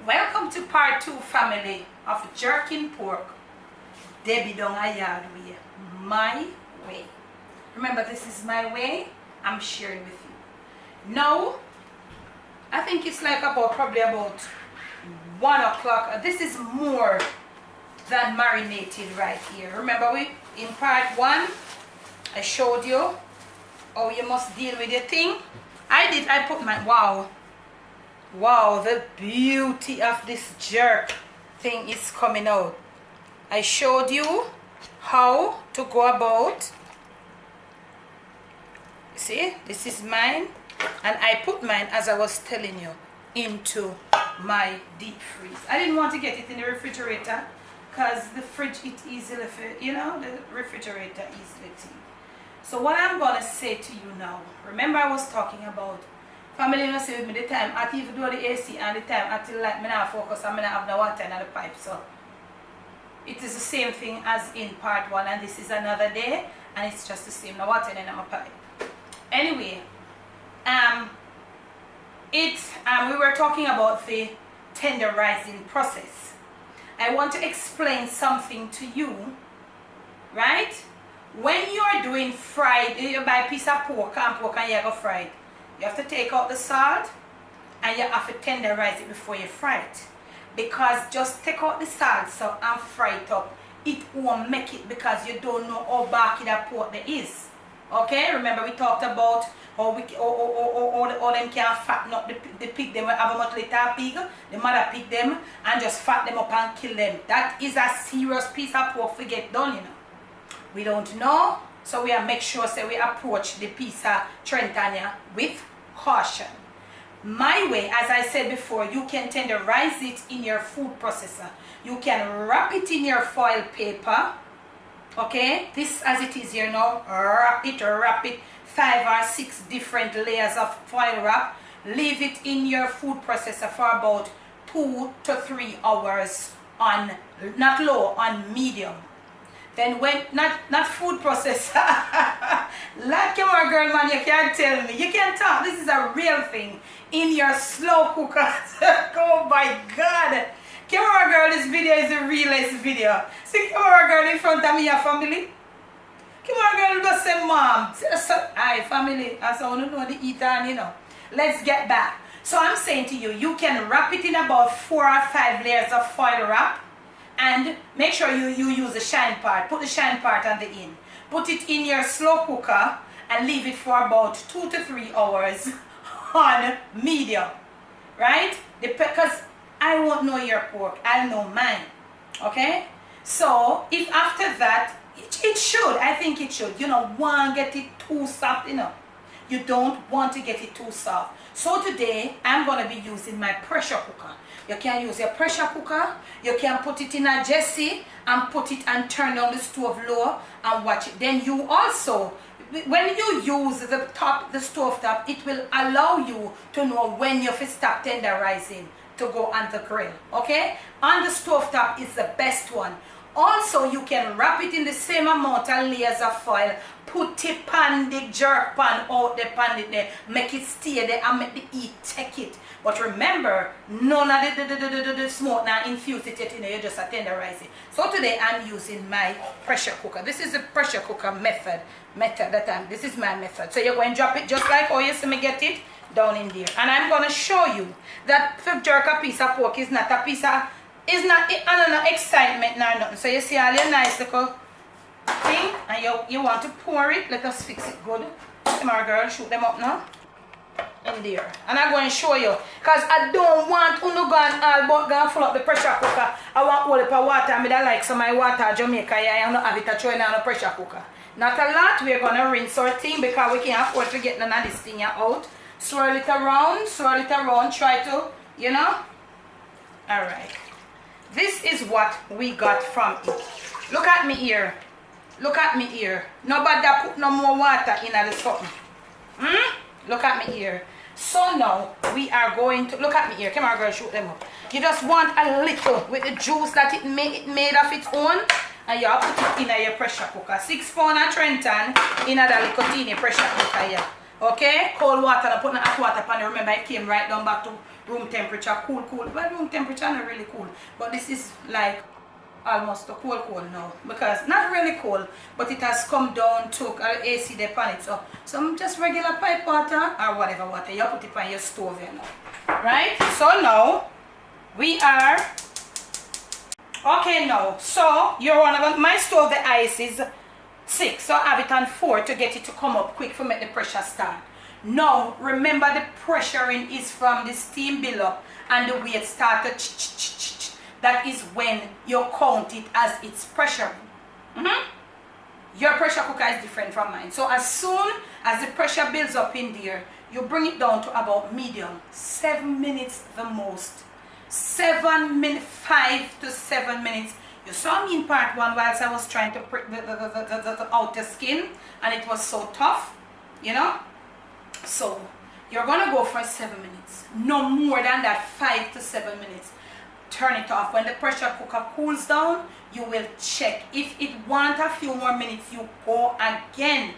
Welcome to part 2, family, of jerking pork. Debbie down a yard way. My way. Remember, this is my way. I'm sharing with you. Now, I think it's like probably about 1 o'clock. This is more than marinated right here. Remember, in part 1, I showed you how you must deal with your thing. I put my, wow, the beauty of this jerk thing is coming out. I showed you how to go about. See, this is mine, and I put mine, as I was telling you, into my deep freeze. I didn't want to get it in the refrigerator because the fridge, it easily, the refrigerator easily tea. So what I'm going to say to you now, remember I was talking about family, you know, say with me the time I even do the AC and the time until like me not focus and me not have the water in the pipe. So it is the same thing as in part 1, and this is another day, and it's just the same, the water in my pipe. Anyway, we were talking about the tenderizing process. I want to explain something to you, right? When you are doing fried, you buy a piece of pork and you go fried. You have to take out the salt and you have to tenderize it before you fry it. Because just take out the salt and fry it up, it won't make it because you don't know how barky that pork there is. Okay, remember we talked about how them can fatten up the pig, them have a much little pig, the mother pig them and just fat them up and kill them. That is a serious piece of pork to get done, you know. We don't know, so we make sure we approach the piece of Trentania with caution. My way, as I said before, you can tenderize it in your food processor. You can wrap it in your foil paper. Okay, this as it is here now, wrap it 5 or 6 different layers of foil wrap. Leave it in your food processor for about 2 to 3 hours on, not low, on medium. Then when, not food processor, like your girl man, you can't tell me, you can't talk, this is a real thing, in your slow cooker. Oh my God. Camera girl, this video is the realest video. See camera girl in front of me, your family. Camera girl just say, Mom, hi family, as I want to know the eater, you know. Let's get back. So I'm saying to you, you can wrap it in about 4 or 5 layers of foil wrap. And make sure you use the shine part. Put the shine part on the end. Put it in your slow cooker and leave it for about 2 to 3 hours on medium. Right? Because I won't know your pork. I'll know mine. Okay? So, if after that, it should. I think it should. You know, want to get it too soft, you know. You don't want to get it too soft. So today, I'm going to be using my pressure cooker. You can use your pressure cooker. You can put it in a Jessie and put it and turn on the stove low and watch it. Then you also, when you use the stove top, it will allow you to know when you stop tenderizing to go on the grill. Okay? On the stove top is the best one. Also, you can wrap it in the same amount of layers of foil. Put it on the jerk pan out the pan there. Make it stay there and make the heat take it. But remember, none of the smoke now infuse it yet, you know, you just tenderize it. So today I'm using my pressure cooker. This is the pressure cooker method this is my method. So you're going to drop it just like how you see me get it down in there. And I'm going to show you that to jerk a piece of pork is not a piece of, it's not no excitement nor nothing. So you see all your nice little thing, and you want to pour it. Let us fix it good. Come on, girl, shoot them up now. In there. And I'm going to show you. Because I don't want to go and full up the pressure cooker. I want all the water. I like some of my water Jamaica. I don't have it to throw in the pressure cooker. Not a lot. We're going to rinse our thing because we can't afford to get none of this thing out. Swirl it around. Try to, you know. Alright. This is what we got from it. Look at me here. Nobody put no more water in the something. Look at me here. So now we are going to look at me here. Come on, girl, shoot them up. You just want a little with the juice that it made of its own, and you have to put it in your pressure cooker. 6 pound of Trenton in a little teeny pressure cooker here. Okay, cold water. I put the hot water pan. Remember, it came right down back to room temperature, cool. Well, room temperature not really cool, but this is like almost a cool now, because not really cool, but it has come down to AC there on it. So some just regular pipe water or whatever water you put it on your stove here now, right? So now we are okay now. So you're one of my stove, the ice is 6, so I have it on 4 to get it to come up quick for make the pressure start. Now remember, the pressuring is from the steam build up and the weight start to that is when you count it as it's pressuring. Your pressure cooker is different from mine. So as soon as the pressure builds up in there, you bring it down to about medium. 7 minutes the most. 7 minutes, 5 to 7 minutes. You saw me in part 1 whilst I was trying to prick the outer skin, and it was so tough, you know. So you're gonna go for 7 minutes. No more than that, 5 to 7 minutes. Turn it off. When the pressure cooker cools down, you will check. If it wants a few more minutes, you go again.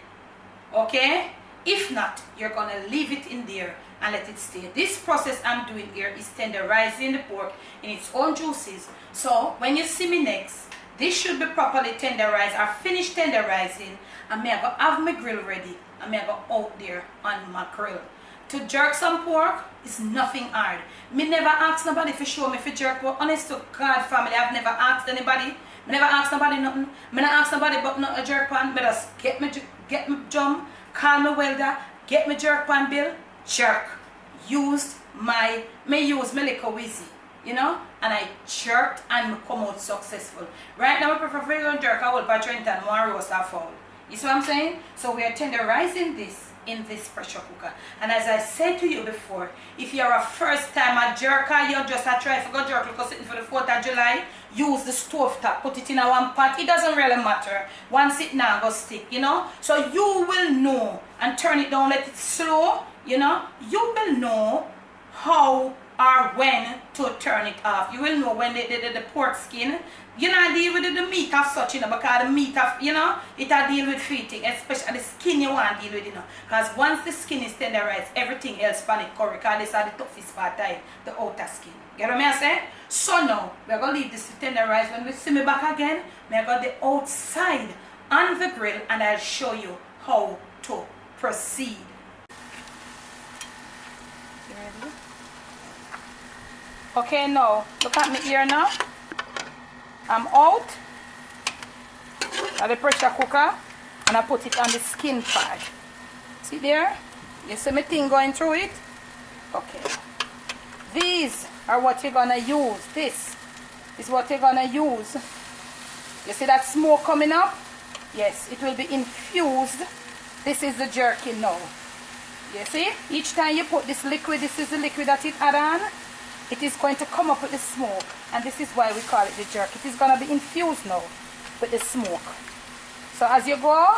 Okay? If not, you're gonna leave it in there and let it stay. This process I'm doing here is tenderizing the pork in its own juices. So when you see me next, this should be properly tenderized or finished tenderizing, and may I go have my grill ready, and may I go out there on my grill. To jerk some pork is nothing hard. Me never ask nobody to show me if jerk pork. Honest to God, family, I've never asked anybody. Me never ask nobody nothing. Me not ask nobody but not a jerk pan. Me just get me drum, call me welder, get me jerk pan bill, jerk. Use my little wheezy, you know, and I jerked and come out successful. Right now I prefer to jerk a whole patron than more roast or fowl. You see what I'm saying? So we are tenderizing this in this pressure cooker. And as I said to you before, if you're a first time a jerker, you just a try to go jerk because it's for the 4th of July, use the stove top, put it in a one pot. It doesn't really matter. Once it now go stick, you know. So you will know, and turn it down, let it slow, you know. You will know how or when to turn it off. You will know when the pork skin, you know, deal with the meat of such, you know, because the meat of, you know, it will deal with feeding, especially the skin you want to deal with, you know. Because once the skin is tenderized, everything else pan it curry, because this is the toughest part of it, the outer skin. Get what I say? So now, we're going to leave this to tenderize. When we see me back again, we're going to the outside on the grill, and I'll show you how to proceed. You ready? Okay, now, look at me here now. I'm out of the pressure cooker, and I put it on the skin part. See there? You see my thing going through it? Okay. These are what you're gonna use. This is what you're gonna use. You see that smoke coming up? Yes, it will be infused. This is the jerky now. You see? Each time you put this liquid, this is the liquid that it add on. It is going to come up with the smoke, and this is why we call it the jerk. It is going to be infused now with the smoke. So as you go,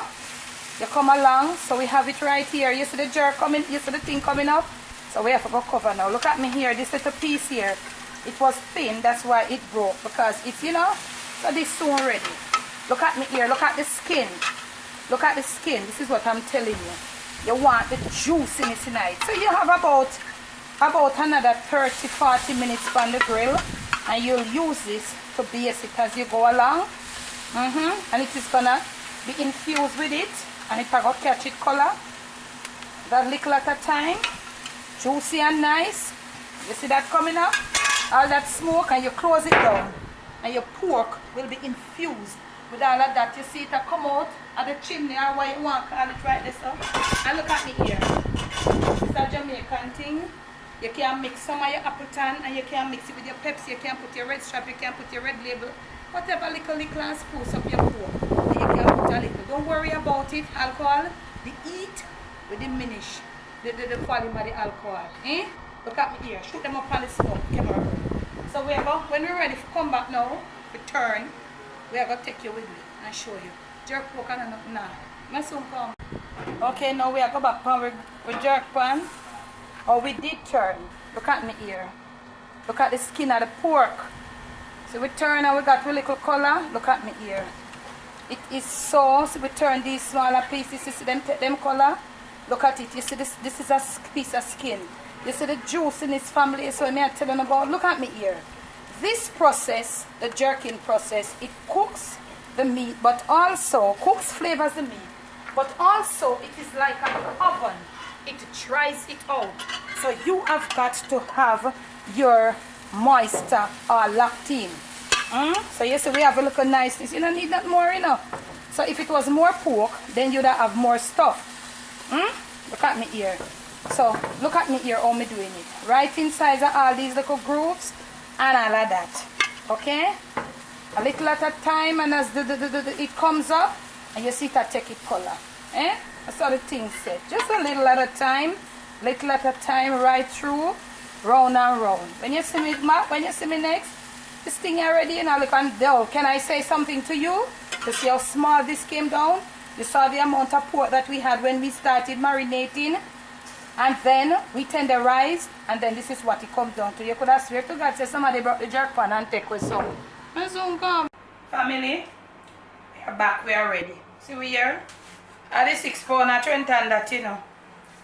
you come along. So we have it right here. You see the jerk coming, you see the thing coming up. So we have to go cover now. Look at me here, this little piece here. It was thin, that's why it broke, because it's, you know, so this soon ready. Look at me here, look at the skin. Look at the skin, this is what I'm telling you. You want the juiciness tonight. So you have about another 30-40 minutes on the grill, and you'll use this to base it as you go along. And it is gonna be infused with it, and it will catch it color that little at a time, juicy and nice. You see that coming up, all that smoke, and you close it down, and your pork will be infused with all of that. You see it come out of the chimney, or what you want to call it, right there. So, and look at me here, it's a Jamaican thing. You can mix some of your Appleton, and you can mix it with your Pepsi. You can put your red strap, you can put your red label, whatever little and spruce up your pork. And you can put a little. Don't worry about it. Alcohol, the heat will diminish the volume of the alcohol. Look at me here. Shoot them up on the smoke camera. So we go, when we're ready to come back now, return, we are going to take you with me and show you. Jerk pork and nothing now. My soon come. Okay, now we are going back on with jerk pan. Oh, we did turn. Look at me here. Look at the skin of the pork. So we turn and we got a little color. Look at me here. It is so we turn these smaller pieces. You see them color? Look at it. You see this is a piece of skin. You see the juice in this family, so I'm telling about. Look at me here. This process, the jerking process, it cooks the meat, but also cooks, flavors the meat, but also it is like an oven. It dries it out. So you have got to have your moisture or locked in. So you see we have a little niceness. You don't need that more, you know. So if it was more pork, then you'd have more stuff. Look at me here. So look at me here how me doing it. Right inside of all these little grooves and all of that. Okay? A little at a time, and as it comes up, and you see it take it color. Eh? That's how the thing said. Just a little at a time, right through, round and round. When you see me, when you see me next, this thing already, you know, look on down. Can I say something to you? To see how small this came down? You saw the amount of pork that we had when we started marinating. And then we tenderized, and then this is what it comes down to. You could have swear to God, say somebody brought the jerk pan and take with some. Family, we are back, we are ready. See we here? At the 6 pound at Trent and that, you know.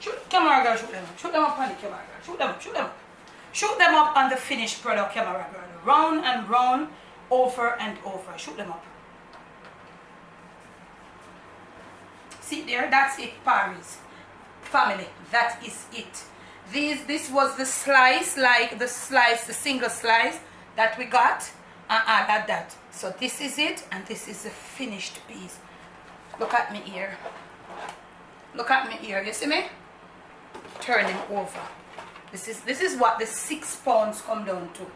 Shoot, camera girl, shoot them up. Shoot them up on the camera girl. Shoot them up, shoot them up. Shoot them up on the finished product, camera girl. Round and round, over and over. Shoot them up. See there? That's it, Paris. Family, that is it. This was the slice, like the single slice that we got, and add that. So this is it, and this is the finished piece. Look at me here. Look at me here. You see me? Turning over. This is what the 6 pounds come down to.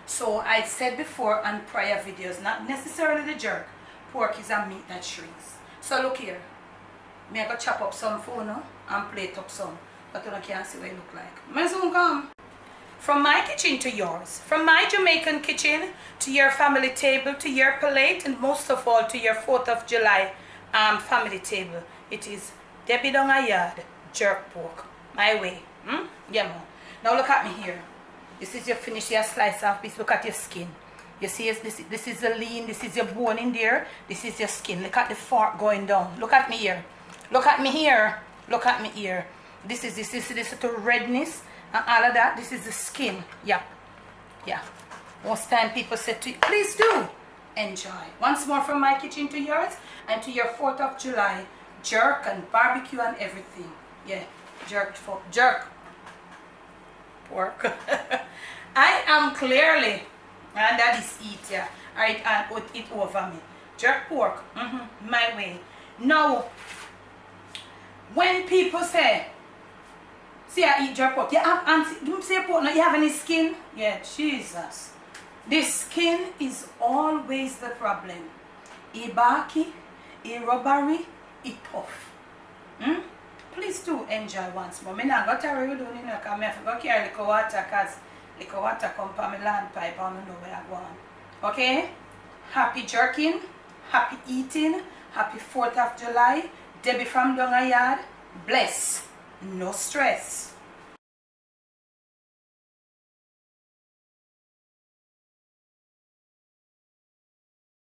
So I said before on prior videos, not necessarily the jerk. Pork is a meat that shrinks. So look here. Me I go chop up some food now and plate up some, but you can't see what it look like. Me soon come. From my kitchen to yours, from my Jamaican kitchen to your family table, to your plate, and most of all to your 4th of July family table. It is Debbie down a yard jerk pork. My way. Yeah, man. Now look at me here. This is your finish your slice of piece. Look at your skin. You see, this is the lean, this is your bone in there, this is your skin. Look at the fork going down. Look at me here. Look at me here. Look at me here. This is this little redness and all of that. This is the skin. Yeah. Yeah. Most time people say to you, please do enjoy. Once more from my kitchen to yours and to your 4th of July jerk and barbecue and everything. Yeah. Jerk pork. I am clearly, and that is it, yeah. Alright, and put it over me. Jerk pork. My way. Now, when people say, see I eat jerk pork, you have, don't say pork, no, you have any skin? Yeah, Jesus. The skin is always the problem. It barky, it rubbery, it tough. Please do enjoy once more. I not got to really do it, you know, because I have to carry liquor water, because liquor water come from my land pipe, I don't know where I'm going. Okay? Happy jerking, happy eating, happy 4th of July. Debbie from down a yard. Bless. No stress.